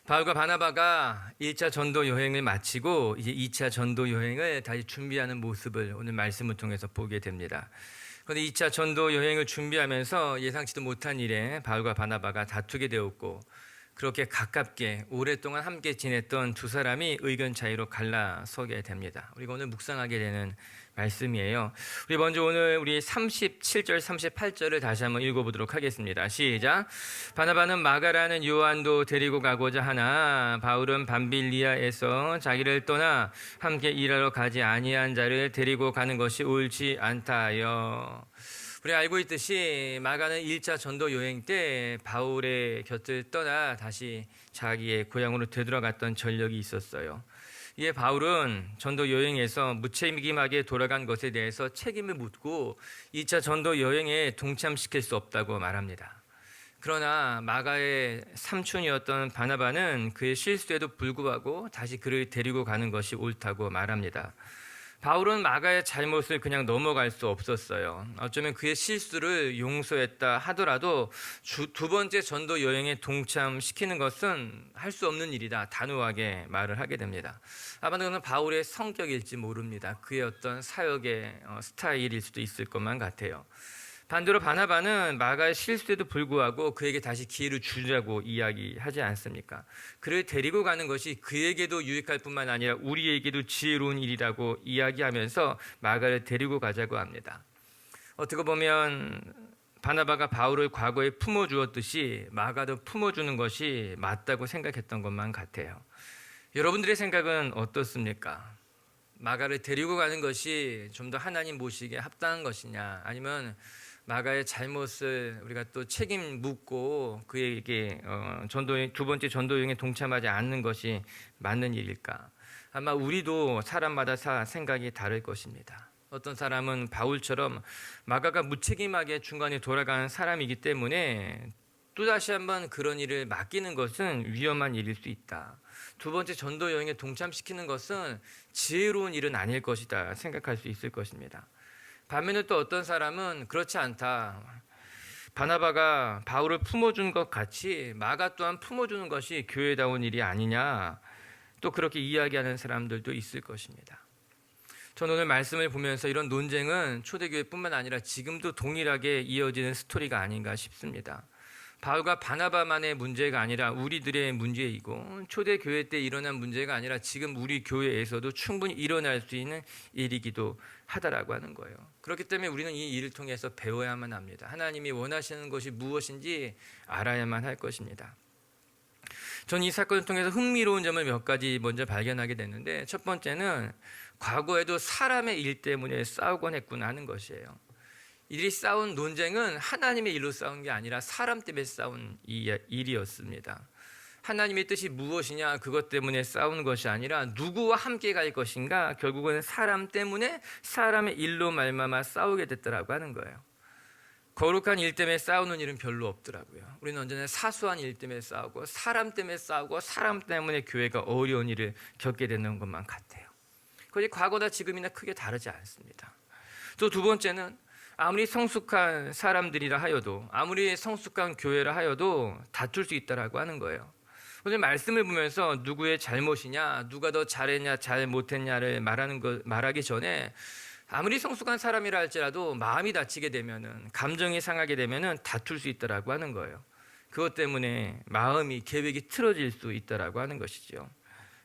바울과 바나바가 1차 전도 여행을 마치고 이제 2차 전도 여행을 다시 준비하는 모습을 오늘 말씀을 통해서 보게 됩니다. 그런데 2차 전도 여행을 준비하면서 예상치도 못한 일에 바울과 바나바가 다투게 되었고, 그렇게 가깝게 오랫동안 함께 지냈던 두 사람이 의견 차이로 갈라서게 됩니다. 우리가 오늘 묵상하게 되는 말씀이에요. 우리 먼저 오늘 우리 37절 38절을 다시 한번 읽어보도록 하겠습니다. 시작. 바나바는 마가라는 요한도 데리고 가고자 하나 바울은 밤빌리아에서 자기를 떠나 함께 일하러 가지 아니한 자를 데리고 가는 것이 옳지 않다 하여. 우리 알고 있듯이 마가는 1차 전도 여행 때 바울의 곁을 떠나 다시 자기의 고향으로 되돌아갔던 전력이 있었어요. 이에 바울은 전도 여행에서 무책임하게 돌아간 것에 대해서 책임을 묻고 2차 전도 여행에 동참시킬 수 없다고 말합니다. 그러나 마가의 삼촌이었던 바나바는 그의 실수에도 불구하고 다시 그를 데리고 가는 것이 옳다고 말합니다. 바울은 마가의 잘못을 그냥 넘어갈 수 없었어요. 어쩌면 그의 실수를 용서했다 하더라도 두 번째 전도 여행에 동참시키는 것은 할 수 없는 일이다, 단호하게 말을 하게 됩니다. 아마 그는 바울의 성격일지 모릅니다. 그의 어떤 사역의 스타일일 수도 있을 것만 같아요. 반대로 바나바는 마가의 실수에도 불구하고 그에게 다시 기회를 주자고 이야기하지 않습니까? 그를 데리고 가는 것이 그에게도 유익할 뿐만 아니라 우리에게도 지혜로운 일이라고 이야기하면서 마가를 데리고 가자고 합니다. 어떻게 보면 바나바가 바울을 과거에 품어주었듯이 마가도 품어주는 것이 맞다고 생각했던 것만 같아요. 여러분들의 생각은 어떻습니까? 마가를 데리고 가는 것이 좀 더 하나님 모시기에 합당한 것이냐, 아니면 마가의 잘못을 우리가 또 책임 묻고 그에게 두 번째 전도 여행에 동참하지 않는 것이 맞는 일일까? 아마 우리도 사람마다 생각이 다를 것입니다. 어떤 사람은 바울처럼 마가가 무책임하게 중간에 돌아가는 사람이기 때문에 또다시 한번 그런 일을 맡기는 것은 위험한 일일 수 있다. 두 번째 전도 여행에 동참시키는 것은 지혜로운 일은 아닐 것이다 생각할 수 있을 것입니다. 반면에 또 어떤 사람은 그렇지 않다, 바나바가 바울을 품어준 것 같이 마가 또한 품어주는 것이 교회다운 일이 아니냐, 또 그렇게 이야기하는 사람들도 있을 것입니다. 저는 오늘 말씀을 보면서 이런 논쟁은 초대교회뿐만 아니라 지금도 동일하게 이어지는 스토리가 아닌가 싶습니다. 바울과 바나바만의 문제가 아니라 우리들의 문제이고, 초대교회 때 일어난 문제가 아니라 지금 우리 교회에서도 충분히 일어날 수 있는 일이기도 하다라고 하는 거예요. 그렇기 때문에 우리는 이 일을 통해서 배워야만 합니다. 하나님이 원하시는 것이 무엇인지 알아야만 할 것입니다. 저는 이 사건을 통해서 흥미로운 점을 몇 가지 먼저 발견하게 됐는데, 첫 번째는 과거에도 사람의 일 때문에 싸우곤 했구나 하는 것이에요. 이들이 싸운 논쟁은 하나님의 일로 싸운 게 아니라 사람 때문에 싸운 일이었습니다. 하나님의 뜻이 무엇이냐, 그것 때문에 싸우는 것이 아니라 누구와 함께 갈 것인가, 결국은 사람 때문에 사람의 일로 말미암아 싸우게 됐더라고 하는 거예요. 거룩한 일 때문에 싸우는 일은 별로 없더라고요. 우리는 언제나 사소한 일 때문에 싸우고 사람 때문에 싸우고 사람 때문에 교회가 어려운 일을 겪게 되는 것만 같아요. 그것이 과거나 지금이나 크게 다르지 않습니다. 또 두 번째는 아무리 성숙한 사람들이라 하여도, 아무리 성숙한 교회라 하여도 다툴 수 있다라고 하는 거예요. 오늘 말씀을 보면서 누구의 잘못이냐, 누가 더 잘했냐 잘 못했냐를 말하기 전에 아무리 성숙한 사람이라 할지라도 마음이 다치게 되면은, 감정이 상하게 되면은 다툴 수 있다라고 하는 거예요. 그것 때문에 마음이, 계획이 틀어질 수 있다라고 하는 것이죠.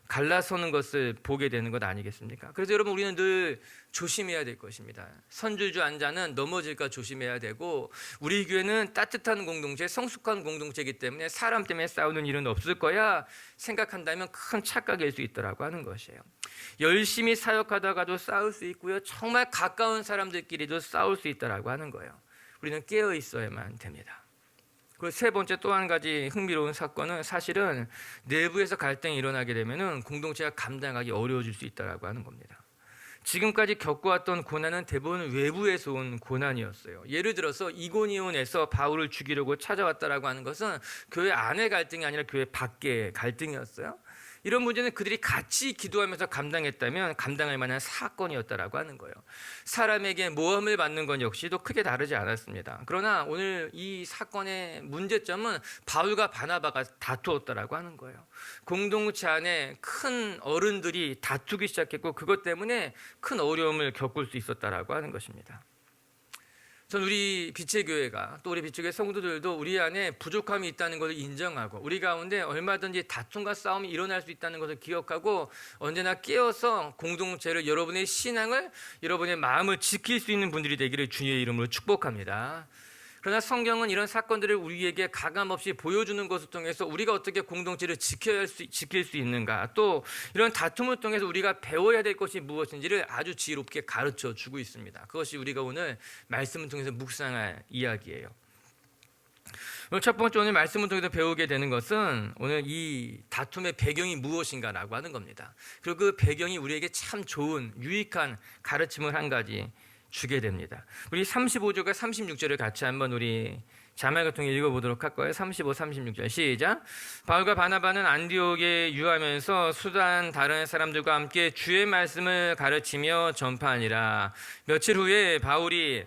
갈라서는 것을 보게 되는 것 아니겠습니까? 그래서 여러분, 우리는 늘 조심해야 될 것입니다. 선줄주 앉아는 넘어질까 조심해야 되고, 우리 교회는 따뜻한 공동체, 성숙한 공동체이기 때문에 사람 때문에 싸우는 일은 없을 거야 생각한다면 큰 착각일 수 있다라고 하는 것이에요. 열심히 사역하다가도 싸울 수 있고요, 정말 가까운 사람들끼리도 싸울 수 있다라고 하는 거예요. 우리는 깨어 있어야만 됩니다. 그리고 세 번째, 또 한 가지 흥미로운 사건은 사실은 내부에서 갈등이 일어나게 되면은 공동체가 감당하기 어려워질 수 있다라고 하는 겁니다. 지금까지 겪어왔던 고난은 대부분 외부에서 온 고난이었어요. 예를 들어서 이고니온에서 바울을 죽이려고 찾아왔다라고 하는 것은 교회 안의 갈등이 아니라 교회 밖의 갈등이었어요. 이런 문제는 그들이 같이 기도하면서 감당했다면 감당할 만한 사건이었다라고 하는 거예요. 사람에게 모함을 받는 건 역시도 크게 다르지 않았습니다. 그러나 오늘 이 사건의 문제점은 바울과 바나바가 다투었다라고 하는 거예요. 공동체 안에 큰 어른들이 다투기 시작했고 그것 때문에 큰 어려움을 겪을 수 있었다라고 하는 것입니다. 전 우리 빛의 교회가 또 우리 빛의 교회 성도들도 우리 안에 부족함이 있다는 것을 인정하고 우리 가운데 얼마든지 다툼과 싸움이 일어날 수 있다는 것을 기억하고 언제나 깨어서 공동체를 여러분의 신앙을 여러분의 마음을 지킬 수 있는 분들이 되기를 주님의 이름으로 축복합니다. 그러나 성경은 이런 사건들을 우리에게 가감없이 보여주는 것을 통해서 우리가 어떻게 공동체를 지킬 수 있는가, 또 이런 다툼을 통해서 우리가 배워야 될 것이 무엇인지를 아주 지혜롭게 가르쳐 주고 있습니다. 그것이 우리가 오늘 말씀을 통해서 묵상할 이야기예요. 오늘 첫 번째 오늘 말씀을 통해서 배우게 되는 것은 오늘 이 다툼의 배경이 무엇인가라고 하는 겁니다. 그리고 그 배경이 우리에게 참 좋은 유익한 가르침을 한 가지 주게 됩니다. 우리 35절과 36절을 같이 한번 우리 자막을 통해 읽어보도록 할 거예요. 35, 36절 시작. 바울과 바나바는 안디옥에 유하면서 수단 다른 사람들과 함께 주의 말씀을 가르치며 전파하니라. 며칠 후에 바울이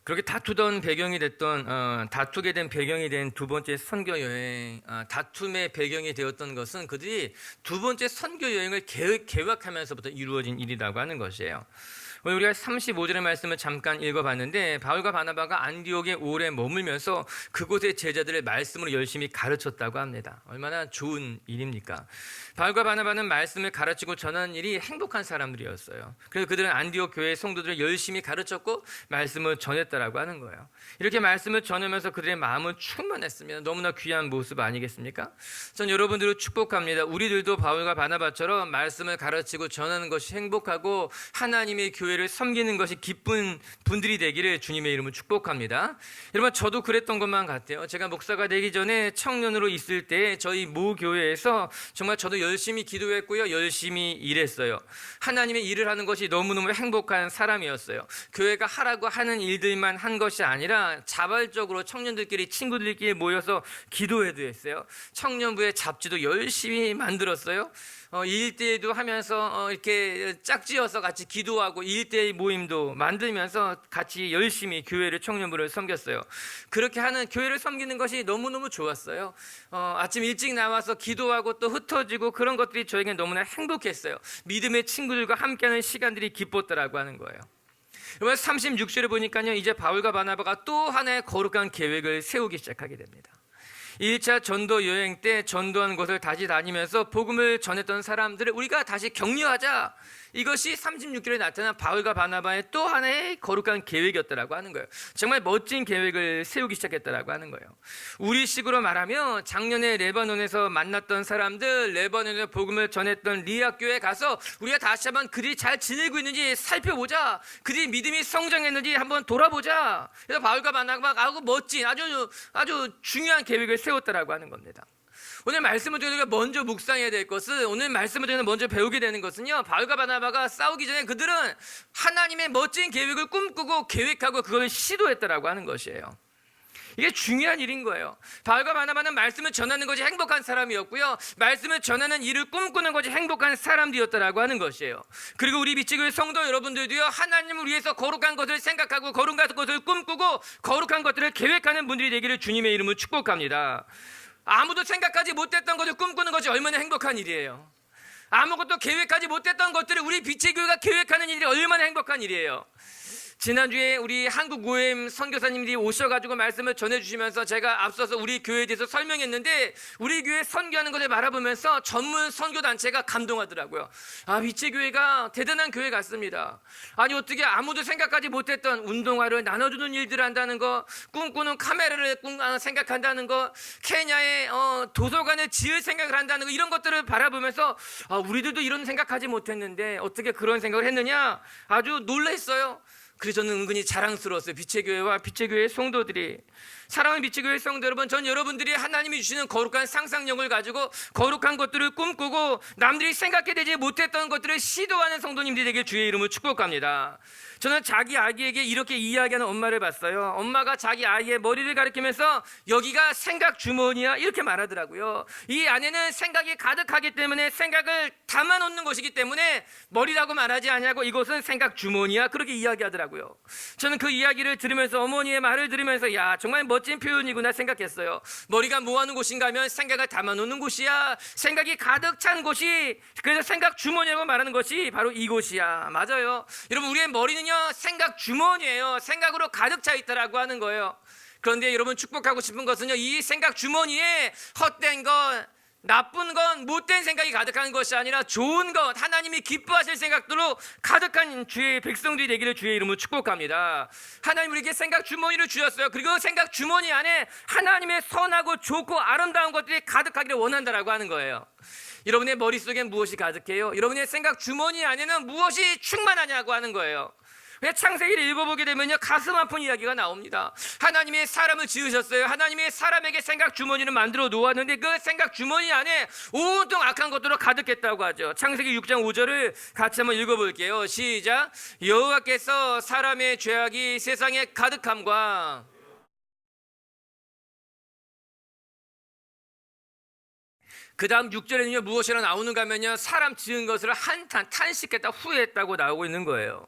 그렇게 다투던 배경이 됐던 다투게 된 배경이 된 두 번째 선교 여행, 다툼의 배경이 되었던 것은 그들이 두 번째 선교 여행을 계획하면서부터 이루어진 일이라고 하는 것이에요. 오늘 우리가 35절의 말씀을 잠깐 읽어봤는데 바울과 바나바가 안디옥에 오래 머물면서 그곳의 제자들의 말씀으로 열심히 가르쳤다고 합니다. 얼마나 좋은 일입니까? 바울과 바나바는 말씀을 가르치고 전하는 일이 행복한 사람들이었어요. 그래서 그들은 안디옥 교회의 성도들을 열심히 가르쳤고 말씀을 전했다라고 하는 거예요. 이렇게 말씀을 전하면서 그들의 마음은 충만했습니다. 너무나 귀한 모습 아니겠습니까? 전 여러분들을 축복합니다. 우리들도 바울과 바나바처럼 말씀을 가르치고 전하는 것이 행복하고 하나님의 교회를 섬기는 것이 기쁜 분들이 되기를 주님의 이름으로 축복합니다. 여러분, 저도 그랬던 것만 같아요. 제가 목사가 되기 전에 청년으로 있을 때 저희 모 교회에서 정말 저도 열심히 기도했고요, 열심히 일했어요. 하나님의 일을 하는 것이 너무너무 행복한 사람이었어요. 교회가 하라고 하는 일들만 한 것이 아니라 자발적으로 청년들끼리 친구들끼리 모여서 기도회도 했어요. 청년부의 잡지도 열심히 만들었어요. 일대도 하면서 이렇게 짝지어서 같이 기도하고 일대 모임도 만들면서 같이 열심히 교회를 청년부를 섬겼어요. 그렇게 하는 교회를 섬기는 것이 너무너무 좋았어요. 아침 일찍 나와서 기도하고 또 흩어지고 그런 것들이 저에겐 너무나 행복했어요. 믿음의 친구들과 함께하는 시간들이 기뻤더라고 하는 거예요. 36절에 보니까요, 이제 바울과 바나바가 또 하나의 거룩한 계획을 세우기 시작하게 됩니다. 1차 전도 여행 때 전도한 곳을 다시 다니면서 복음을 전했던 사람들을 우리가 다시 격려하자. 이것이 36절에 나타난 바울과 바나바의 또 하나의 거룩한 계획이었다라고 하는 거예요. 정말 멋진 계획을 세우기 시작했다라고 하는 거예요. 우리식으로 말하면 작년에 레바논에서 만났던 사람들, 레바논에서 복음을 전했던 리학교에 가서 우리가 다시 한번 그들이 잘 지내고 있는지 살펴보자. 그들이 믿음이 성장했는지 한번 돌아보자. 그래서 바울과 바나바가 아주 멋진 아주 중요한 계획을 세웠다라고 하는 겁니다. 오늘 말씀을 통해서 우리가 먼저 묵상해야 될 것은, 오늘 말씀을 통해서 먼저 배우게 되는 것은요, 바울과 바나바가 싸우기 전에 그들은 하나님의 멋진 계획을 꿈꾸고 계획하고 그걸 시도했다라고 하는 것이에요. 이게 중요한 일인 거예요. 바울과 바나바는 말씀을 전하는 것이 행복한 사람이었고요, 말씀을 전하는 일을 꿈꾸는 것이 행복한 사람들이었다라고 하는 것이에요. 그리고 우리 빛의교회 성도 여러분들도요, 하나님을 위해서 거룩한 것을 생각하고 거룩한 것을 꿈꾸고 거룩한 것들을 계획하는 분들이 되기를 주님의 이름으로 축복합니다. 아무도 생각하지 못했던 것을 꿈꾸는 것이 얼마나 행복한 일이에요. 아무것도 계획하지 못했던 것들을 우리 빛의 교회가 계획하는 일이 얼마나 행복한 일이에요. 지난주에 우리 한국 OM 선교사님들이 오셔가지고 말씀을 전해주시면서 제가 앞서서 우리 교회에 대해서 설명했는데, 우리 교회 선교하는 것을 바라보면서 전문 선교단체가 감동하더라고요. 빛의 교회가 대단한 교회 같습니다. 아니, 어떻게 아무도 생각하지 못했던 운동화를 나눠주는 일들을 한다는 거, 꿈꾸는 카메라를 생각한다는 거, 케냐에 도서관을 지을 생각을 한다는 거, 이런 것들을 바라보면서 우리들도 이런 생각하지 못했는데 어떻게 그런 생각을 했느냐, 아주 놀랐어요. 그래서 저는 은근히 자랑스러웠어요. 빛의 교회와 빛의 교회 성도들이. 사랑하는 빛의 교회 성도 여러분, 전 여러분들이 하나님이 주시는 거룩한 상상력을 가지고 거룩한 것들을 꿈꾸고 남들이 생각해내지 못했던 것들을 시도하는 성도님들이 되길 주의 이름으로 축복합니다. 저는 자기 아기에게 이렇게 이야기하는 엄마를 봤어요. 엄마가 자기 아이의 머리를 가리키면서 여기가 생각 주머니야 이렇게 말하더라고요. 이 안에는 생각이 가득하기 때문에 생각을 담아놓는 것이기 때문에 머리라고 말하지 않냐고 이곳은 생각 주머니야 그렇게 이야기하더라고요. 저는 그 이야기를 들으면서 어머니의 말을 들으면서 야 정말 멋진 표현이구나 생각했어요. 머리가 뭐하는 곳인가 하면 생각을 담아놓는 곳이야. 생각이 가득 찬 곳이 그래서 생각 주머니라고 말하는 것이 바로 이곳이야. 맞아요. 여러분 우리의 머리는요 생각 주머니예요. 생각으로 가득 차 있다라고 하는 거예요. 그런데 여러분 축복하고 싶은 것은요 이 생각 주머니에 헛된 것 나쁜 건 못된 생각이 가득한 것이 아니라 좋은 것 하나님이 기뻐하실 생각들로 가득한 주의 백성들이 되기를 주의 이름으로 축복합니다. 하나님 우리에게 생각 주머니를 주셨어요. 그리고 생각 주머니 안에 하나님의 선하고 좋고 아름다운 것들이 가득하기를 원한다라고 하는 거예요. 여러분의 머릿속에 무엇이 가득해요? 여러분의 생각 주머니 안에는 무엇이 충만하냐고 하는 거예요. 창세기를 읽어보게 되면요 가슴 아픈 이야기가 나옵니다. 하나님의 사람을 지으셨어요. 하나님의 사람에게 생각 주머니를 만들어 놓았는데 그 생각 주머니 안에 온통 악한 것들로 가득했다고 하죠. 창세기 6장 5절을 같이 한번 읽어볼게요. 시작. 여호와께서 사람의 죄악이 세상에 가득함과 그 다음 6절에는요 무엇이라 나오는가 하면요 사람 지은 것을 한탄 탄식했다 후회했다고 나오고 있는 거예요.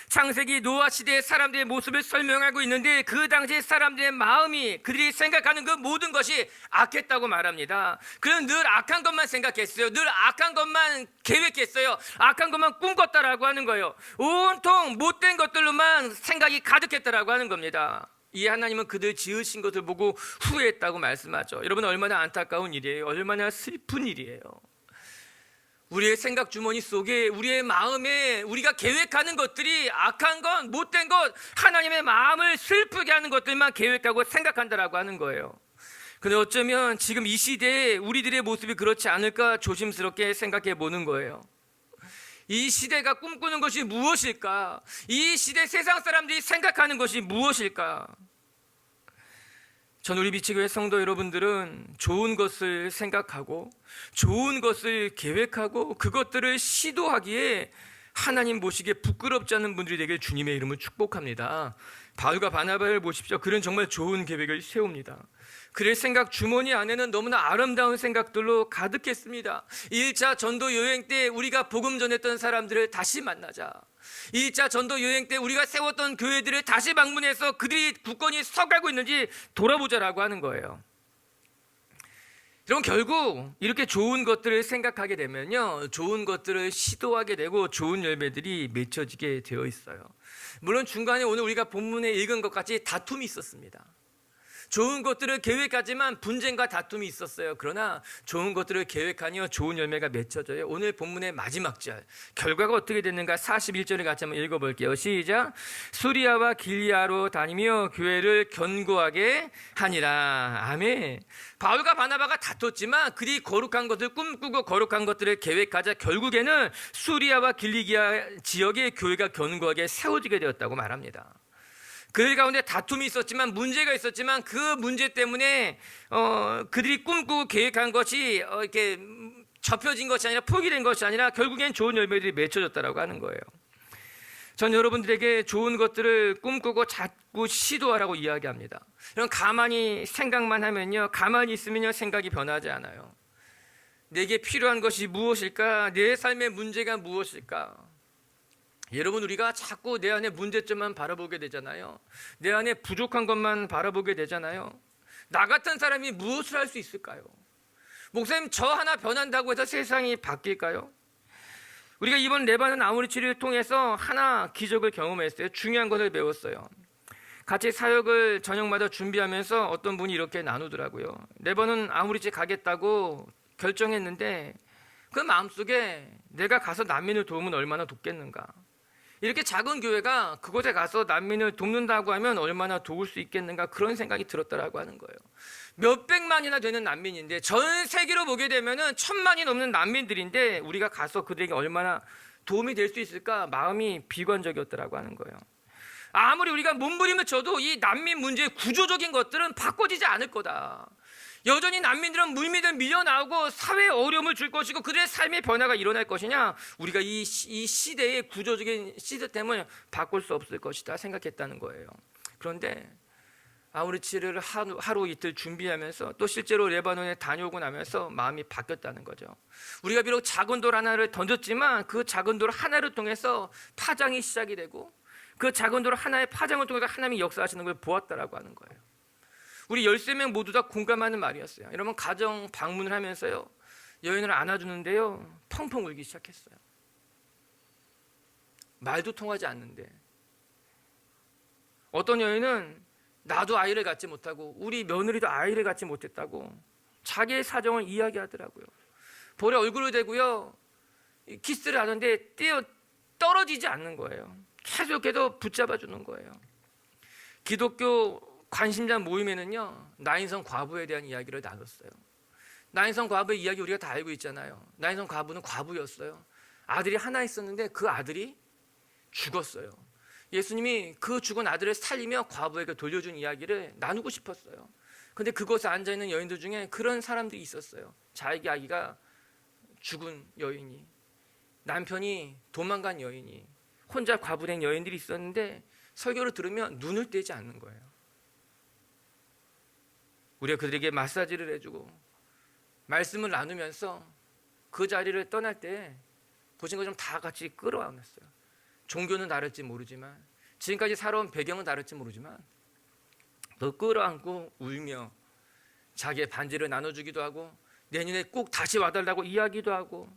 창세기 노아 시대의 사람들의 모습을 설명하고 있는데 그 당시의 사람들의 마음이 그들이 생각하는 그 모든 것이 악했다고 말합니다. 그는 늘 악한 것만 생각했어요. 늘 악한 것만 계획했어요. 악한 것만 꿈꿨다라고 하는 거예요. 온통 못된 것들로만 생각이 가득했다라고 하는 겁니다. 이 하나님은 그들 지으신 것을 보고 후회했다고 말씀하죠. 여러분 얼마나 안타까운 일이에요. 얼마나 슬픈 일이에요. 우리의 생각 주머니 속에 우리의 마음에 우리가 계획하는 것들이 악한 것, 못된 것, 하나님의 마음을 슬프게 하는 것들만 계획하고 생각한다라고 하는 거예요. 그런데 어쩌면 지금 이 시대에 우리들의 모습이 그렇지 않을까 조심스럽게 생각해 보는 거예요. 이 시대가 꿈꾸는 것이 무엇일까? 이 시대 세상 사람들이 생각하는 것이 무엇일까? 전 우리 빛의 교회 성도 여러분들은 좋은 것을 생각하고 좋은 것을 계획하고 그것들을 시도하기에 하나님 보시기에 부끄럽지 않은 분들이 되길 주님의 이름을 축복합니다. 바울과 바나바를 보십시오. 그는 정말 좋은 계획을 세웁니다. 그의 생각 주머니 안에는 너무나 아름다운 생각들로 가득했습니다. 1차 전도 여행 때 우리가 복음 전했던 사람들을 다시 만나자. 1차 전도 여행 때 우리가 세웠던 교회들을 다시 방문해서 그들이 굳건히 서가고 있는지 돌아보자라고 하는 거예요. 여러분 결국 이렇게 좋은 것들을 생각하게 되면요 좋은 것들을 시도하게 되고 좋은 열매들이 맺혀지게 되어 있어요. 물론 중간에 오늘 우리가 본문에 읽은 것 같이 다툼이 있었습니다. 좋은 것들을 계획하지만 분쟁과 다툼이 있었어요. 그러나 좋은 것들을 계획하니 좋은 열매가 맺혀져요. 오늘 본문의 마지막 절 결과가 어떻게 됐는가 41절을 같이 한번 읽어볼게요. 시작. 수리아와 길리아로 다니며 교회를 견고하게 하니라. 아멘. 바울과 바나바가 다퉜지만 그들이 거룩한 것을 꿈꾸고 거룩한 것들을 계획하자 결국에는 수리아와 길리기아 지역의 교회가 견고하게 세워지게 되었다고 말합니다. 그들 가운데 다툼이 있었지만 문제가 있었지만 그 문제 때문에 그들이 꿈꾸고 계획한 것이 이렇게 접혀진 것이 아니라 포기된 것이 아니라 결국엔 좋은 열매들이 맺혀졌다라고 하는 거예요. 전 여러분들에게 좋은 것들을 꿈꾸고 자꾸 시도하라고 이야기합니다. 이런 가만히 생각만 하면요, 가만히 있으면요 생각이 변하지 않아요. 내게 필요한 것이 무엇일까? 내 삶의 문제가 무엇일까? 여러분 우리가 자꾸 내 안에 문제점만 바라보게 되잖아요. 내 안에 부족한 것만 바라보게 되잖아요. 나 같은 사람이 무엇을 할 수 있을까요? 목사님 저 하나 변한다고 해서 세상이 바뀔까요? 우리가 이번 레바논 아모리 치료를 통해서 하나 기적을 경험했어요. 중요한 것을 배웠어요. 같이 사역을 저녁마다 준비하면서 어떤 분이 이렇게 나누더라고요. 레바논 아모리치 가겠다고 결정했는데 그 마음속에 내가 가서 난민을 도우면 얼마나 돕겠는가. 이렇게 작은 교회가 그곳에 가서 난민을 돕는다고 하면 얼마나 도울 수 있겠는가 그런 생각이 들었다라고 하는 거예요. 몇백만이나 되는 난민인데 전 세계로 보게 되면은 1000만이 넘는 난민들인데 우리가 가서 그들에게 얼마나 도움이 될 수 있을까 마음이 비관적이었다라고 하는 거예요. 아무리 우리가 몸부림을 쳐도 이 난민 문제의 구조적인 것들은 바꿔지지 않을 거다. 여전히 난민들은 물밀듯 밀려나오고 사회에 어려움을 줄 것이고 그들의 삶의 변화가 일어날 것이냐, 우리가 이 시대의 구조적인 시스템을 바꿀 수 없을 것이다 생각했다는 거예요. 그런데 아우리치를 하루 이틀 준비하면서 또 실제로 레바논에 다녀오고 나면서 마음이 바뀌었다는 거죠. 우리가 비록 작은 돌 하나를 던졌지만 그 작은 돌 하나를 통해서 파장이 시작이 되고 그 작은 돌 하나의 파장을 통해서 하나님이 역사하시는 걸 보았다라고 하는 거예요. 우리 13명 모두 다 공감하는 말이었어요. 여러분, 가정 방문을 하면서요, 여인을 안아주는데요, 펑펑 울기 시작했어요. 말도 통하지 않는데 어떤 여인은 나도 아이를 갖지 못하고 우리 며느리도 아이를 갖지 못했다고 자기의 사정을 이야기하더라고요. 볼에 얼굴을 대고요, 키스를 하는데 떨어지지 않는 거예요. 계속해서 붙잡아주는 거예요. 기독교 관심자 모임에는요, 나인성 과부에 대한 이야기를 나눴어요. 나인성 과부의 이야기 우리가 다 알고 있잖아요. 나인성 과부는 과부였어요. 아들이 하나 있었는데 그 아들이 죽었어요. 예수님이 그 죽은 아들을 살리며 과부에게 돌려준 이야기를 나누고 싶었어요. 그런데 그곳에 앉아있는 여인들 중에 그런 사람들이 있었어요. 자기 아기가 죽은 여인이, 남편이 도망간 여인이, 혼자 과부된 여인들이 있었는데 설교를 들으면 눈을 떼지 않는 거예요. 우리가 그들에게 마사지를 해주고 말씀을 나누면서 그 자리를 떠날 때 보신 것처럼 다 같이 끌어안았어요. 종교는 다를지 모르지만, 지금까지 살아온 배경은 다를지 모르지만 더 끌어안고 울며 자기의 반지를 나눠주기도 하고 내년에 꼭 다시 와달라고 이야기도 하고,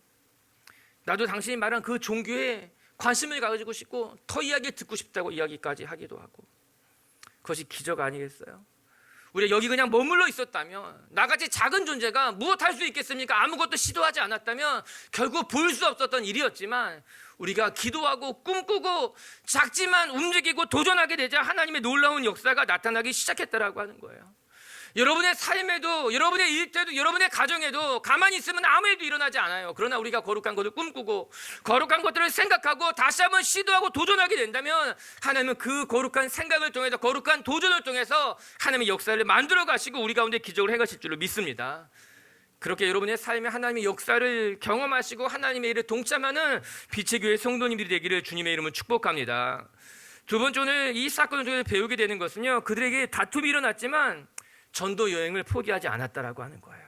나도 당신이 말한 그 종교에 관심을 가지고 싶고 더 이야기 듣고 싶다고 이야기까지 하기도 하고. 그것이 기적 아니겠어요? 우리가 여기 그냥 머물러 있었다면, 나같이 작은 존재가 무엇할 수 있겠습니까? 아무것도 시도하지 않았다면 결국 볼 수 없었던 일이었지만, 우리가 기도하고 꿈꾸고 작지만 움직이고 도전하게 되자 하나님의 놀라운 역사가 나타나기 시작했다라고 하는 거예요. 여러분의 삶에도, 여러분의 일 때도, 여러분의 가정에도 가만히 있으면 아무 일도 일어나지 않아요. 그러나 우리가 거룩한 것을 꿈꾸고 거룩한 것들을 생각하고 다시 한번 시도하고 도전하게 된다면, 하나님은 그 거룩한 생각을 통해서, 거룩한 도전을 통해서 하나님의 역사를 만들어 가시고 우리 가운데 기적을 행하실 줄로 믿습니다. 그렇게 여러분의 삶에 하나님의 역사를 경험하시고 하나님의 일에 동참하는 빛의 교회 성도님들이 되기를 주님의 이름으로 축복합니다. 두 번째, 오늘 이 사건을 통해서 배우게 되는 것은요, 그들에게 다툼이 일어났지만 전도 여행을 포기하지 않았다라고 하는 거예요.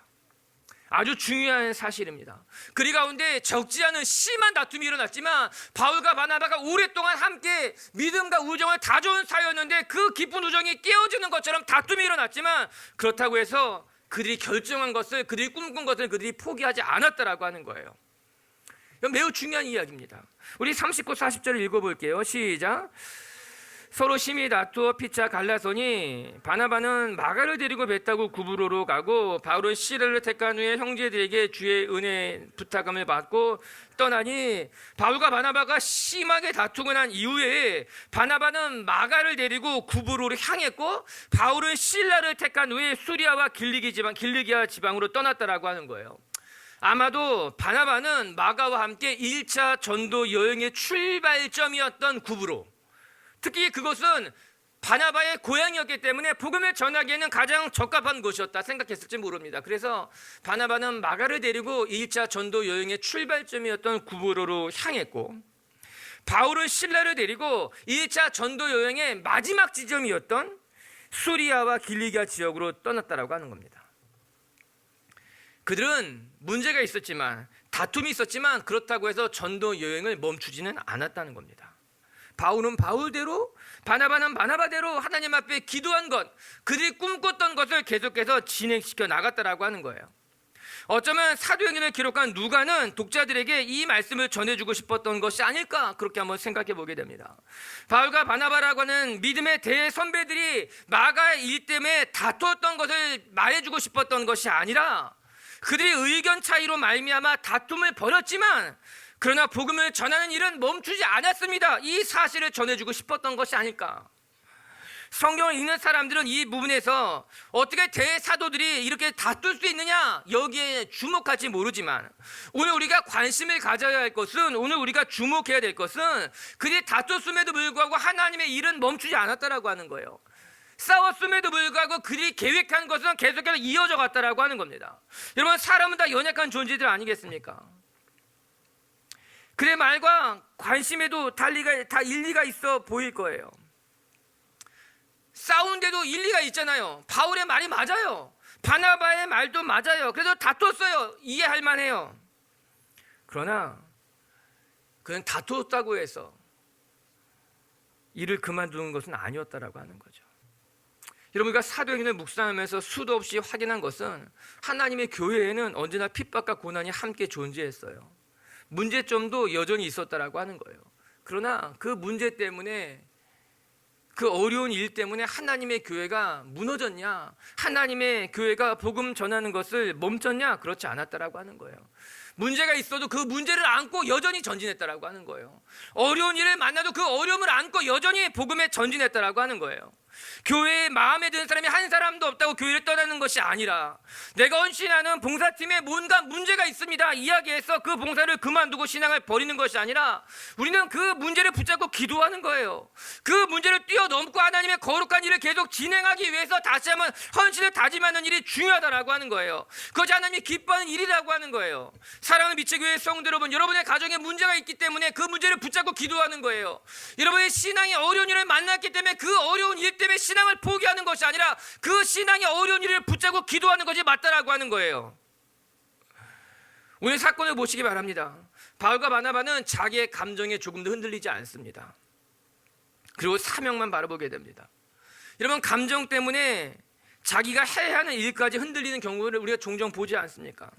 아주 중요한 사실입니다. 그리 가운데 적지 않은 심한 다툼이 일어났지만 바울과 바나바가 오랫동안 함께 믿음과 우정을 다져온 사이였는데 그 깊은 우정이 깨어지는 것처럼 다툼이 일어났지만, 그렇다고 해서 그들이 결정한 것을, 그들이 꿈꾼 것을 그들이 포기하지 않았다라고 하는 거예요. 이건 매우 중요한 이야기입니다. 우리 39, 40절을 읽어볼게요. 시작. 서로 심히 다투어 피차 갈라서니 바나바는 마가를 데리고 배 타고 구브로로 가고 바울은 시라를 택한 후에 형제들에게 주의 은혜 부탁함을 받고 떠나니, 바울과 바나바가 심하게 다투고 난 이후에 바나바는 마가를 데리고 구브로로 향했고 바울은 실라를 택한 후에 수리아와 길리기아 지방으로 떠났다라고 하는 거예요. 아마도 바나바는 마가와 함께 1차 전도 여행의 출발점이었던 구브로, 특히 그것은 바나바의 고향이었기 때문에 복음을 전하기에는 가장 적합한 곳이었다 생각했을지 모릅니다. 그래서 바나바는 마가를 데리고 1차 전도 여행의 출발점이었던 구브로로 향했고, 바울은 실라를 데리고 1차 전도 여행의 마지막 지점이었던 수리아와 길리기아 지역으로 떠났다라고 하는 겁니다. 그들은 문제가 있었지만, 다툼이 있었지만, 그렇다고 해서 전도 여행을 멈추지는 않았다는 겁니다. 바울은 바울대로, 바나바는 바나바대로 하나님 앞에 기도한 것, 그들이 꿈꿨던 것을 계속해서 진행시켜 나갔다라고 하는 거예요. 어쩌면 사도행전을 기록한 누가는 독자들에게 이 말씀을 전해주고 싶었던 것이 아닐까, 그렇게 한번 생각해 보게 됩니다. 바울과 바나바라고 하는 믿음의 대선배들이 마가의 일 때문에 다투었던 것을 말해주고 싶었던 것이 아니라, 그들이 의견 차이로 말미암아 다툼을 벌였지만 그러나 복음을 전하는 일은 멈추지 않았습니다. 이 사실을 전해주고 싶었던 것이 아닐까. 성경을 읽는 사람들은 이 부분에서 어떻게 대사도들이 이렇게 다툴 수 있느냐 여기에 주목할지 모르지만, 오늘 우리가 관심을 가져야 할 것은, 오늘 우리가 주목해야 될 것은 그들이 다투었음에도 불구하고 하나님의 일은 멈추지 않았다라고 하는 거예요. 싸웠음에도 불구하고 그들이 계획한 것은 계속해서 이어져 갔다라고 하는 겁니다. 여러분, 사람은 다 연약한 존재들 아니겠습니까? 그의 말과 관심에도 다 일리가 있어 보일 거예요. 싸우는데도 일리가 있잖아요. 바울의 말이 맞아요. 바나바의 말도 맞아요. 그래서 다퉜어요. 이해할 만해요. 그러나 그는 다투었다고 해서 일을 그만두는 것은 아니었다라고 하는 거죠. 여러분, 우리가 사도행전을 묵상하면서 수도 없이 확인한 것은 하나님의 교회에는 언제나 핍박과 고난이 함께 존재했어요. 문제점도 여전히 있었다라고 하는 거예요. 그러나 그 문제 때문에, 그 어려운 일 때문에 하나님의 교회가 무너졌냐, 하나님의 교회가 복음 전하는 것을 멈췄냐? 그렇지 않았다라고 하는 거예요. 문제가 있어도 그 문제를 안고 여전히 전진했다라고 하는 거예요. 어려운 일을 만나도 그 어려움을 안고 여전히 복음에 전진했다라고 하는 거예요. 교회에 마음에 드는 사람이 한 사람도 없다고 교회를 떠나는 것이 아니라, 내가 헌신하는 봉사팀에 뭔가 문제가 있습니다 이야기해서 그 봉사를 그만두고 신앙을 버리는 것이 아니라, 우리는 그 문제를 붙잡고 기도하는 거예요. 그 문제를 뛰어넘고 하나님의 거룩한 일을 계속 진행하기 위해서 다시 한번 헌신을 다짐하는 일이 중요하다라고 하는 거예요. 그것이 하나님이 기뻐하는 일이라고 하는 거예요. 사랑하는 미치교회 성도 여러분, 여러분의 가정에 문제가 있기 때문에 그 문제를 붙잡고 기도하는 거예요. 여러분의 신앙이 어려운 일을 만났기 때문에 그 어려운 일 때문에 신앙을 포기하는 것이 아니라 그 신앙의 어려운 일을 붙잡고 기도하는 것이 맞다라고 하는 거예요. 오늘 사건을 보시기 바랍니다. 바울과 바나바는 자기의 감정에 조금도 흔들리지 않습니다. 그리고 사명만 바라보게 됩니다. 여러분, 감정 때문에 자기가 해야 하는 일까지 흔들리는 경우를 우리가 종종 보지 않습니까?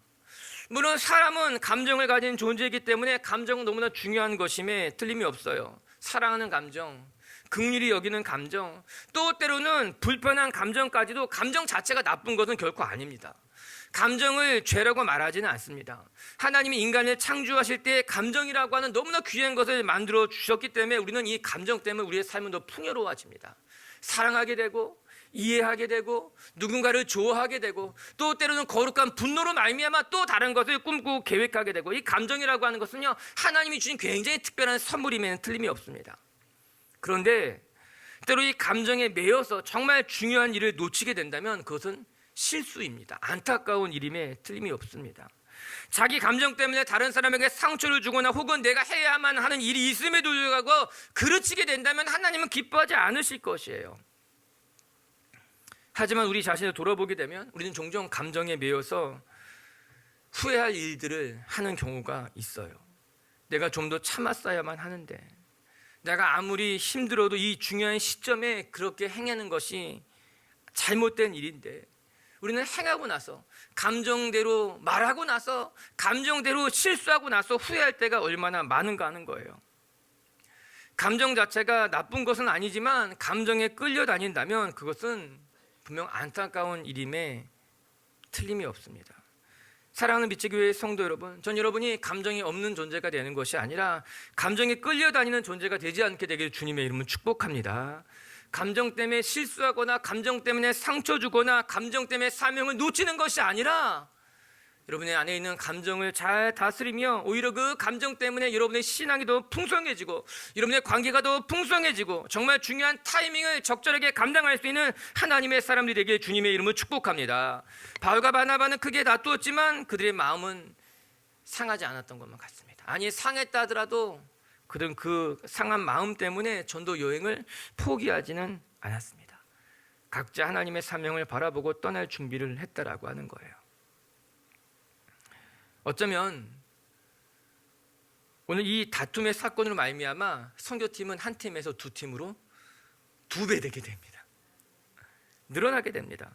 물론 사람은 감정을 가진 존재이기 때문에 감정은 너무나 중요한 것임에 틀림이 없어요. 사랑하는 감정, 긍휼히 여기는 감정, 또 때로는 불편한 감정까지도 감정 자체가 나쁜 것은 결코 아닙니다. 감정을 죄라고 말하지는 않습니다. 하나님이 인간을 창조하실 때 감정이라고 하는 너무나 귀한 것을 만들어 주셨기 때문에 우리는 이 감정 때문에 우리의 삶은 더 풍요로워집니다. 사랑하게 되고 이해하게 되고 누군가를 좋아하게 되고, 또 때로는 거룩한 분노로 말미암아 또 다른 것을 꿈꾸고 계획하게 되고, 이 감정이라고 하는 것은요, 하나님이 주신 굉장히 특별한 선물임에는 틀림이 없습니다. 그런데 때로 이 감정에 매여서 정말 중요한 일을 놓치게 된다면 그것은 실수입니다. 안타까운 일임에 틀림이 없습니다. 자기 감정 때문에 다른 사람에게 상처를 주거나 혹은 내가 해야만 하는 일이 있음에도 불구하고 그르치게 된다면 하나님은 기뻐하지 않으실 것이에요. 하지만 우리 자신을 돌아보게 되면 우리는 종종 감정에 매여서 후회할 일들을 하는 경우가 있어요. 내가 좀 더 참았어야만 하는데, 내가 아무리 힘들어도 이 중요한 시점에 그렇게 행하는 것이 잘못된 일인데, 우리는 행하고 나서, 감정대로 말하고 나서, 감정대로 실수하고 나서 후회할 때가 얼마나 많은가 하는 거예요. 감정 자체가 나쁜 것은 아니지만 감정에 끌려다닌다면 그것은 분명 안타까운 일임에 틀림이 없습니다. 사랑하는 미치교회 성도 여러분, 전 여러분이 감정이 없는 존재가 되는 것이 아니라 감정에 끌려다니는 존재가 되지 않게 되길 주님의 이름으로 축복합니다. 감정 때문에 실수하거나 감정 때문에 상처 주거나 감정 때문에 사명을 놓치는 것이 아니라, 여러분의 안에 있는 감정을 잘 다스리며 오히려 그 감정 때문에 여러분의 신앙이 더 풍성해지고 여러분의 관계가 더 풍성해지고 정말 중요한 타이밍을 적절하게 감당할 수 있는 하나님의 사람들이 되게 주님의 이름을 축복합니다. 바울과 바나바는 크게 다투었지만 그들의 마음은 상하지 않았던 것만 같습니다. 아니, 상했다 하더라도 그들은 그 상한 마음 때문에 전도 여행을 포기하지는 않았습니다. 각자 하나님의 사명을 바라보고 떠날 준비를 했다라고 하는 거예요. 어쩌면 오늘 이 다툼의 사건으로 말미암아 선교팀은 한 팀에서 두 팀으로 2배 되게 됩니다. 늘어나게 됩니다.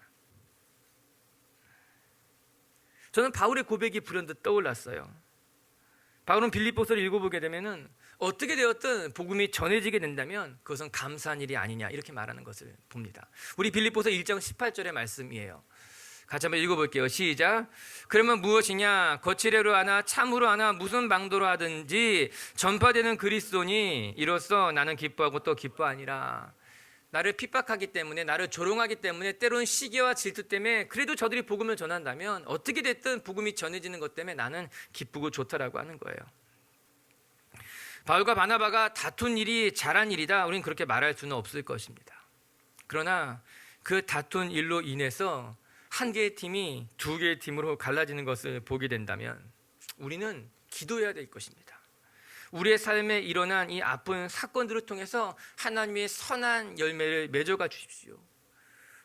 저는 바울의 고백이 불현듯 떠올랐어요. 바울은 빌립보서를 읽어보게 되면은 어떻게 되었든 복음이 전해지게 된다면 그것은 감사한 일이 아니냐 이렇게 말하는 것을 봅니다. 우리 빌립보서 1장 18절의 말씀이에요. 같이 한번 읽어볼게요. 시작. 그러면 무엇이냐? 거칠애로 하나 참으로 하나 무슨 방도로 하든지 전파되는 그리스도니 이로써 나는 기뻐하고 또 기뻐하니라. 나를 핍박하기 때문에, 나를 조롱하기 때문에, 때로는 시기와 질투 때문에 그래도 저들이 복음을 전한다면 어떻게 됐든 복음이 전해지는 것 때문에 나는 기쁘고 좋다라고 하는 거예요. 바울과 바나바가 다툰 일이 잘한 일이다, 우리는 그렇게 말할 수는 없을 것입니다. 그러나 그 다툰 일로 인해서 한 개의 팀이 두 개의 팀으로 갈라지는 것을 보게 된다면 우리는 기도해야 될 것입니다. 우리의 삶에 일어난 이 아픈 사건들을 통해서 하나님의 선한 열매를 맺어가 주십시오.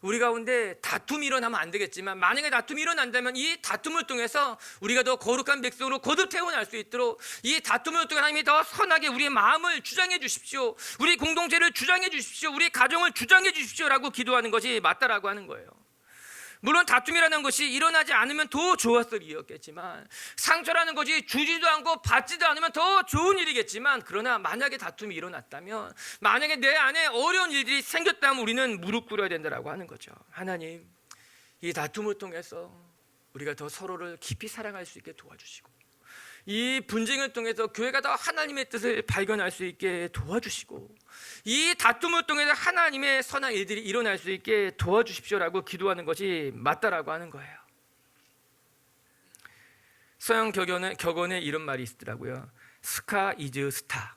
우리 가운데 다툼이 일어나면 안 되겠지만 만약에 다툼이 일어난다면 이 다툼을 통해서 우리가 더 거룩한 백성으로 거듭 태어날 수 있도록 이 다툼을 통해 하나님이 더 선하게 우리의 마음을 주장해 주십시오. 우리 공동체를 주장해 주십시오. 우리 가정을 주장해 주십시오라고 기도하는 것이 맞다라고 하는 거예요. 물론 다툼이라는 것이 일어나지 않으면 더 좋았을 일이었겠지만, 상처라는 것이 주지도 않고 받지도 않으면 더 좋은 일이겠지만, 그러나 만약에 다툼이 일어났다면, 만약에 내 안에 어려운 일들이 생겼다면 우리는 무릎 꿇어야 된다라고 하는 거죠. 하나님, 이 다툼을 통해서 우리가 더 서로를 깊이 사랑할 수 있게 도와주시고, 이 분쟁을 통해서 교회가 더 하나님의 뜻을 발견할 수 있게 도와주시고, 이 다툼을 통해서 하나님의 선한 일들이 일어날 수 있게 도와주십시오라고 기도하는 것이 맞다라고 하는 거예요. 서양 격언에 이런 말이 있더라고요. 스카 이즈 스타.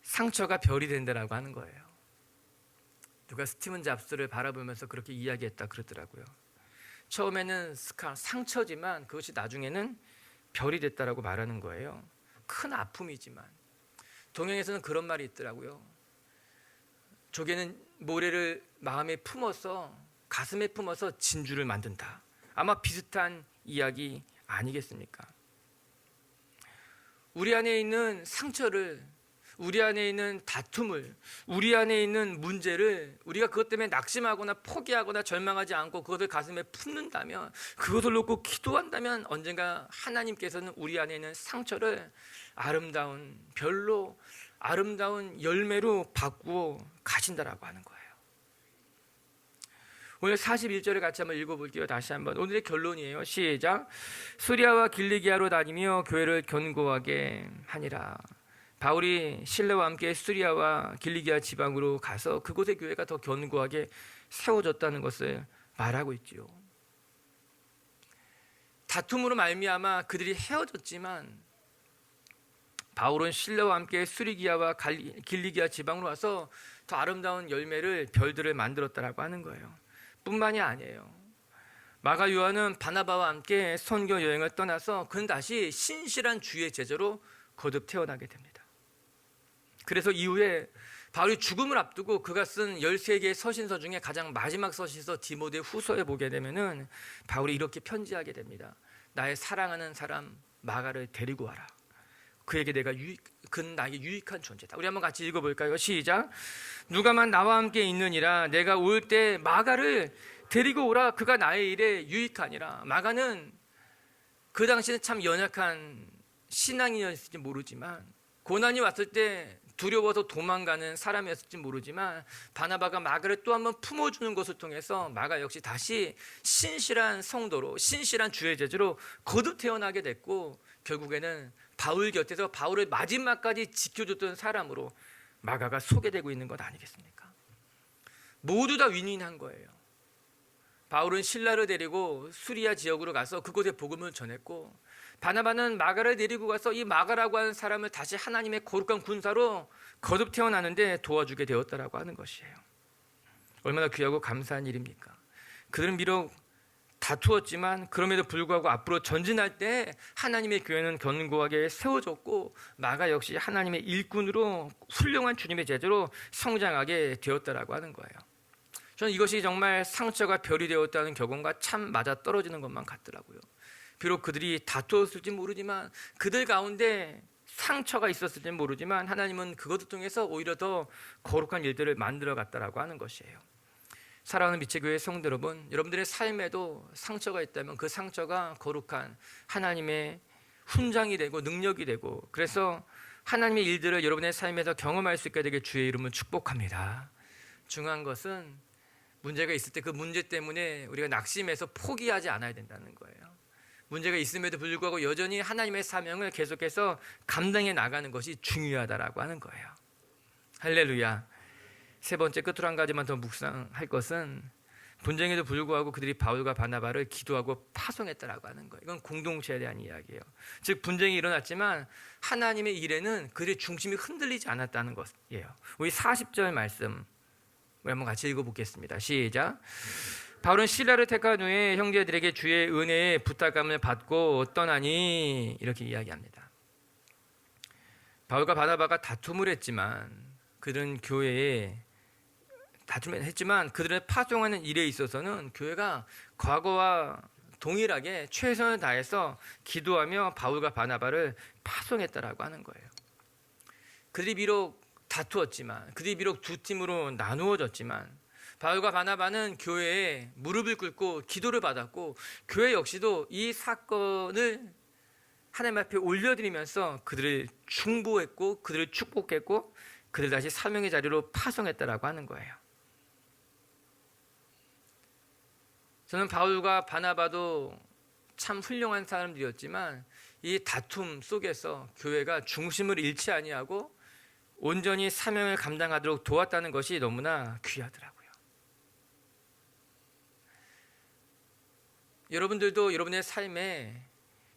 상처가 별이 된다라고 하는 거예요. 누가 스티븐 잡스를 바라보면서 그렇게 이야기했다 그러더라고요. 처음에는 상처지만 그것이 나중에는 별이 됐다라고 말하는 거예요. 큰 아픔이지만. 동양에서는 그런 말이 있더라고요. 조개는 모래를 마음에 품어서, 가슴에 품어서 진주를 만든다. 아마 비슷한 이야기 아니겠습니까? 우리 안에 있는 상처를, 우리 안에 있는 다툼을, 우리 안에 있는 문제를 우리가 그것 때문에 낙심하거나 포기하거나 절망하지 않고 그것을 가슴에 품는다면, 그것을 놓고 기도한다면 언젠가 하나님께서는 우리 안에 있는 상처를 아름다운 별로, 아름다운 열매로 바꾸어 가신다라고 하는 거예요. 오늘 41절을 같이 한번 읽어볼게요. 다시 한번. 오늘의 결론이에요. 시작. 수리아와 길리기아로 다니며 교회를 견고하게 하니라. 바울이 실레와 함께 수리아와 길리기아 지방으로 가서 그곳의 교회가 더 견고하게 세워졌다는 것을 말하고 있지요. 다툼으로 말미암아 그들이 헤어졌지만 바울은 실레와 함께 수리기아와 길리기아 지방으로 와서 더 아름다운 열매를, 별들을 만들었다라고 하는 거예요. 뿐만이 아니에요. 마가 요한은 바나바와 함께 선교 여행을 떠나서 그는 다시 신실한 주의 제자로 거듭 태어나게 됩니다. 그래서 이후에 바울이 죽음을 앞두고 그가 쓴 13개의 서신서 중에 가장 마지막 서신서 디모데 후서에 보게 되면은 바울이 이렇게 편지하게 됩니다. 나의 사랑하는 사람 마가를 데리고 와라. 그에게 그는 나에게 유익한 존재다. 우리 한번 같이 읽어볼까요? 시작. 누가만 나와 함께 있느니라. 내가 올 때 마가를 데리고 오라. 그가 나의 일에 유익하니라. 마가는 그 당시에는 참 연약한 신앙이었을지 모르지만, 고난이 왔을 때 두려워서 도망가는 사람이었을지 모르지만, 바나바가 마가를 또 한번 품어주는 것을 통해서 마가 역시 다시 신실한 성도로, 신실한 주의 제자로 거듭 태어나게 됐고, 결국에는 바울 곁에서 바울을 마지막까지 지켜줬던 사람으로 마가가 소개되고 있는 것 아니겠습니까? 모두 다 윈윈한 거예요. 바울은 실라를 데리고 수리아 지역으로 가서 그곳에 복음을 전했고, 바나바는 마가를 데리고 가서 이 마가라고 하는 사람을 다시 하나님의 거룩한 군사로 거듭 태어나는데 도와주게 되었다라고 하는 것이에요. 얼마나 귀하고 감사한 일입니까? 그들은 비록 다투었지만 그럼에도 불구하고 앞으로 전진할 때 하나님의 교회는 견고하게 세워졌고, 마가 역시 하나님의 일꾼으로 훌륭한 주님의 제자로 성장하게 되었다라고 하는 거예요. 저는 이것이 정말 상처가 별이 되었다는 격언과 참 맞아떨어지는 것만 같더라고요. 비록 그들이 다투었을지 모르지만, 그들 가운데 상처가 있었을지 모르지만 하나님은 그것을 통해서 오히려 더 거룩한 일들을 만들어 갔다라고 하는 것이에요. 사랑하는 빛의 교회 성도 여러분, 여러분들의 삶에도 상처가 있다면 그 상처가 거룩한 하나님의 훈장이 되고 능력이 되고, 그래서 하나님의 일들을 여러분의 삶에서 경험할 수 있게 되게 주의 이름을 축복합니다. 중요한 것은 문제가 있을 때 그 문제 때문에 우리가 낙심해서 포기하지 않아야 된다는 거예요. 문제가 있음에도 불구하고 여전히 하나님의 사명을 계속해서 감당해 나가는 것이 중요하다라고 하는 거예요. 할렐루야. 세 번째, 끝으로 한 가지만 더 묵상할 것은 분쟁에도 불구하고 그들이 바울과 바나바를 기도하고 파송했다라고 하는 거예요. 이건 공동체에 대한 이야기예요. 즉 분쟁이 일어났지만 하나님의 일에는 그들의 중심이 흔들리지 않았다는 것이에요. 우리 40절 말씀 한번 같이 읽어보겠습니다. 시작. 바울은 신라를 택한 후에 형제들에게 주의 은혜의 부탁감을 받고 떠나니 이렇게 이야기합니다. 바울과 바나바가 다툼을 했지만 그들은 교회에 다툼을 했지만 그들을 파송하는 일에 있어서는 교회가 과거와 동일하게 최선을 다해서 기도하며 바울과 바나바를 파송했다라고 하는 거예요. 그들이 비록 다투었지만, 그들이 비록 두 팀으로 나누어졌지만 바울과 바나바는 교회에 무릎을 꿇고 기도를 받았고 교회 역시도 이 사건을 하나님 앞에 올려드리면서 그들을 중보했고 그들을 축복했고 그들 다시 사명의 자리로 파송했다라고 하는 거예요. 저는 바울과 바나바도 참 훌륭한 사람들이었지만 이 다툼 속에서 교회가 중심을 잃지 아니하고 온전히 사명을 감당하도록 도왔다는 것이 너무나 귀하더라고요. 여러분들도 여러분의 삶에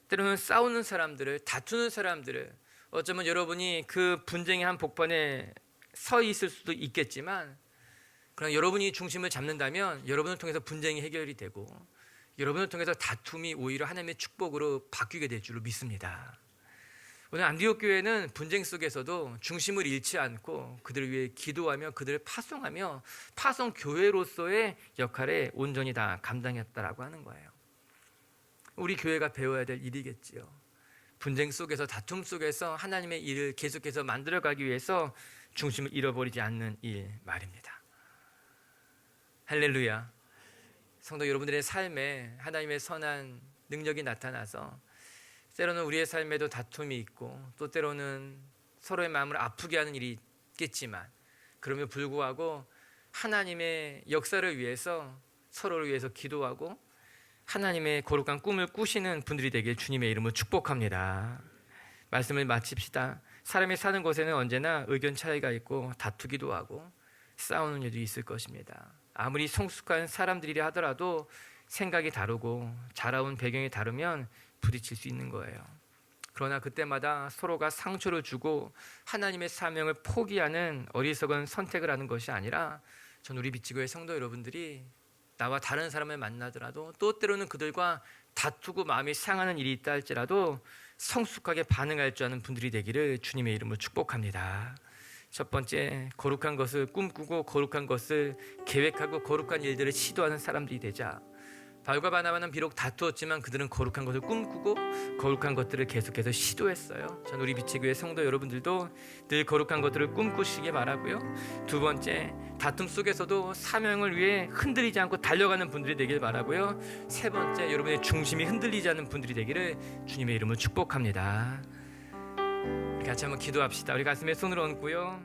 때로는 싸우는 사람들을, 다투는 사람들을, 어쩌면 여러분이 그 분쟁의 한 복판에 서 있을 수도 있겠지만 그러나 여러분이 중심을 잡는다면 여러분을 통해서 분쟁이 해결이 되고 여러분을 통해서 다툼이 오히려 하나님의 축복으로 바뀌게 될 줄로 믿습니다. 오늘 안디옥 교회는 분쟁 속에서도 중심을 잃지 않고 그들을 위해 기도하며 그들을 파송하며 파송 교회로서의 역할에 온전히 다 감당했다라고 하는 거예요. 우리 교회가 배워야 될 일이겠지요. 분쟁 속에서, 다툼 속에서 하나님의 일을 계속해서 만들어가기 위해서 중심을 잃어버리지 않는 일 말입니다. 할렐루야. 성도 여러분들의 삶에 하나님의 선한 능력이 나타나서 때로는 우리의 삶에도 다툼이 있고 또 때로는 서로의 마음을 아프게 하는 일이 있겠지만 그럼에도 불구하고 하나님의 역사를 위해서 서로를 위해서 기도하고 하나님의 거룩한 꿈을 꾸시는 분들이 되길 주님의 이름으로 축복합니다. 말씀을 마칩시다. 사람이 사는 곳에는 언제나 의견 차이가 있고 다투기도 하고 싸우는 일도 있을 것입니다. 아무리 성숙한 사람들이라 하더라도 생각이 다르고 자라온 배경이 다르면 부딪힐 수 있는 거예요. 그러나 그때마다 서로가 상처를 주고 하나님의 사명을 포기하는 어리석은 선택을 하는 것이 아니라 전 우리 비치교회 성도 여러분들이 나와 다른 사람을 만나더라도 또 때로는 그들과 다투고 마음이 상하는 일이 있다 할지라도 성숙하게 반응할 줄 아는 분들이 되기를 주님의 이름으로 축복합니다. 첫 번째, 거룩한 것을 꿈꾸고 거룩한 것을 계획하고 거룩한 일들을 시도하는 사람들이 되자. 바울과 바나바는 비록 다투었지만 그들은 거룩한 것을 꿈꾸고 거룩한 것들을 계속해서 시도했어요. 전 우리 비치교회 성도 여러분들도 늘 거룩한 것들을 꿈꾸시기 바라고요. 두 번째, 다툼 속에서도 사명을 위해 흔들리지 않고 달려가는 분들이 되길 바라고요. 세 번째, 여러분의 중심이 흔들리지 않는 분들이 되기를 주님의 이름으로 축복합니다. 우리 같이 한번 기도합시다. 우리 가슴에 손을 얹고요.